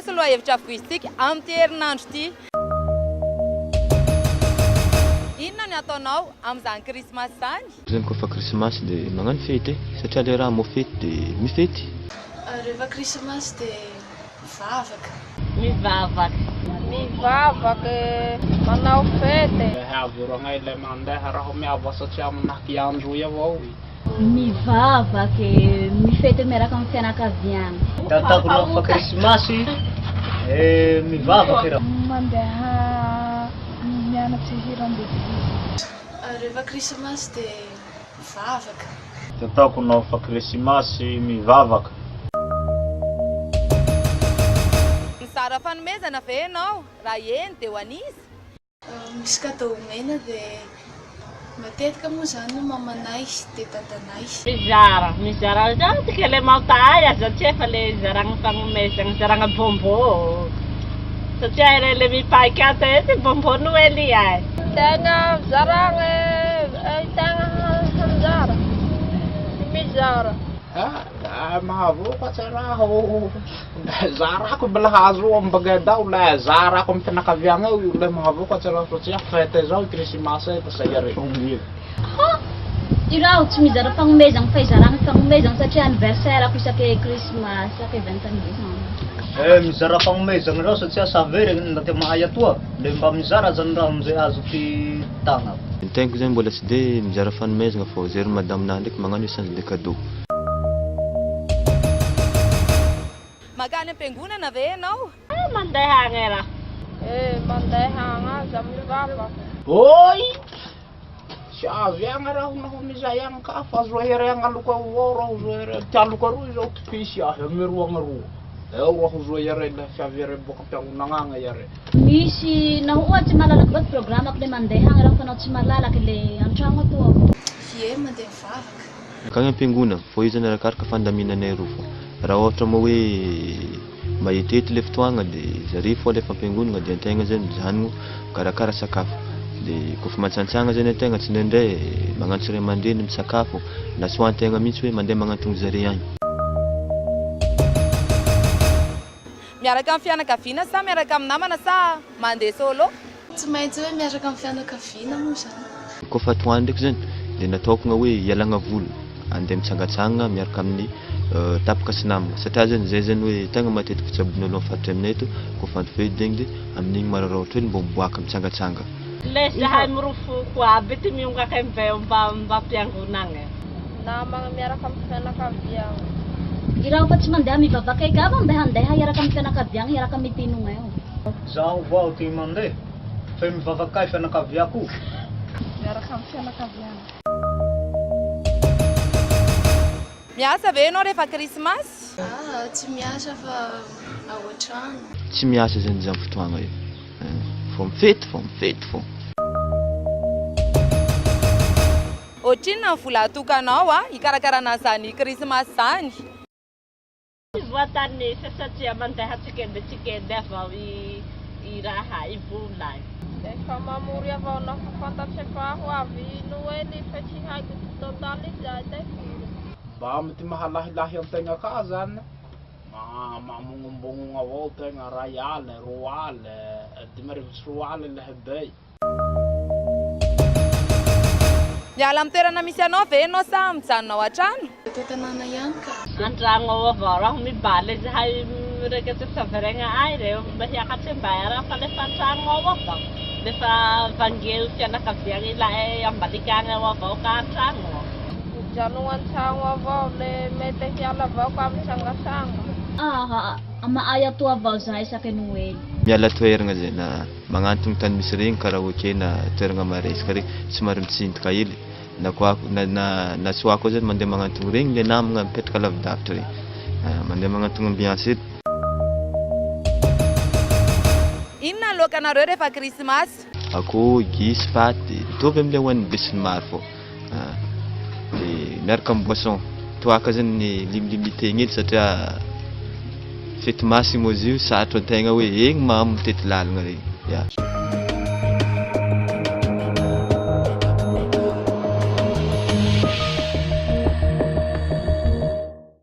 Krismasy aloha hevitra voizitsika amin'ny herinandro ity. Inona ny ataonao amin'izany Krismasy zany? Zany koa fa Krismasy dia magnano fety satria le raha mofety dia mifety. Rehefa Krismasy dia mivavaka. Mivavaka manao fety. Havoragna ilay mandeha raha miava satria amin'aky andro avao. Mivavaka mifety miaraka amin'ny fianakaviana. Ataoko lafa Krismasy mivavaka raha. Mandeha mianatra hiram-biby. Rehefa Krismasy dia mivavaka. Ataoko lafa Krismasy mivavaka. Mizara fanomezana ve ianao? Raha eny dia ho an'izy? Misy kadao mena dia matetika moa zany mamanay dia dadanay. Mizara tika le mautaaya satria efa le zaragna fanomezana, zaragna bonbon. Satria le mipaika ato ety bonbon Noely ay. Tegna zaragna tegna hanjara. Mizara. Mahavoaka tsara zarako mbola hazo ambagadaw la zarako amin'ny fianakaviagna io le mahavoaka tsara satria fety zao Krismasy tasayare. Iraho tsy mizara fanomezana fa izaragna fanomezana satria anniversaire ako isaky Krismasy isaky 20 décembre. Mizara fanomezana rao satria savery ndaty mahay atoa le mba mizara zany raha amizay azo ty tagna. Ny tegnako zany mbola tsy dia mizara fanomezana fa zery madame-nahy ndraiky magnano échange de cadeau. Magany ampiangonana ve ianao? Mandeha agny raha. Mandeha agny za mivavaka. Oi! Sy avy agny raha naho mizay agny ka fa azo hery agny aloka avao raha azo hery tialoka roa izao topisy ahy amy roagna roa. Eo raha azo hery le fiavery boka ampiangonana agny hery. Misy na ohatsy malalaka ba programme le mandeha agny raha fa anao tsy malalaka le an-tragno atoa. Ie mandeha mivavaka. Kagny ampiangona fô izy zany arakaraka fandaminanay roa fô. Raha ohatra moa hoe mahetety le fotoagna dia zare fô le fampiangonana dia antegna zany mijanogno karakara sakafo. Dia koa fa mantsantsagna zany antegna tsy indraindray magnano tsiray aman-dreny misakafo na soan-tegna mihitsy hoe mandeha magnantony zare agny. Miaraka amin'ny fianakaviana sa miaraka amin'ny namana sa mandeha solo? Tsy maintsy hoe miaraka amin'ny fianakaviana moa zany. Koa fa atoandro ndraiky zany dia nataoko hoe ialagna voly andeha mitsangatsangana miaraka amin'ny tapaka sy namana satria zany zay zany hoe tegna matetiky fitsabon'olo amin'ny faritra aminay eto koa fa andro-fety igny dia amin'igny mararahatra hoe mba miboaka mitsangatsanga. Le zahay mirofoko aby ty miongaka amin'izay mba ampiangonana. Namagna miaraka amin'ny fianakaviana. Iraho fa tsy mandeha mivavaka eka va andeha hiaraka amin'ny fianakaviana hiaraka mitinogna eo. Zaho vao ty mandeha fa mivavaka fianakaviako. Miaraka amin'ny fianakaviana. Miasa ve ianao rehefa Krismasy? Tsy miasa fa ao an-trano. Tsy miasa zany zany fotoagna io. Fô mifety fô. Ohatrinona ny vola atokanao hikarakarana an'izany Krismasy zany? Voatanisa satria mandeha tsikedy avao i raha i vola. Efa mamory avao na fantatsy fa ho avy Noely fa tsy haiko totalizay. Mba mety mahalahilahy antegna ka zany mamognobogno avao tegna ray aly, roa aly, 5 aly lehibey. Miala amin'ny toerana misy anao ve ianao sa mijanona ao an-trano? Tanàna ihany ka. An-tragno ao avao raha mibaly zahay reka tsaveregna ay reo mba hiakatra mbara fa lefa an-tragno ao avao. Lefa vangeo fianakaviana ilay ambalikagny ao avao ka an-tragno. Mijanona an-tragno avao le mety hiala avao ka mitsangatsanga. Mahay atoa avao zahay isaky Noely. Miala toerana zay na magnantony tany misy regny karaoke na toerana maresaka regny somary mitsintoka hely na koa na soako zany mandeha magnantony regny le namagna mipetraka lavidavitra regny mandeha magnantony ambiance eto. Inona lokanareo rehefa Krismasy? Akoho, gisy, paty mitovy amin'ilay hoan'ny be sy ny maro fô. Dia miaraka amin'ny boisson toaka zany ny limlimité igny satria fety masy moa izy io sarotro antegna hoe egny mamy mitety lalagna regny.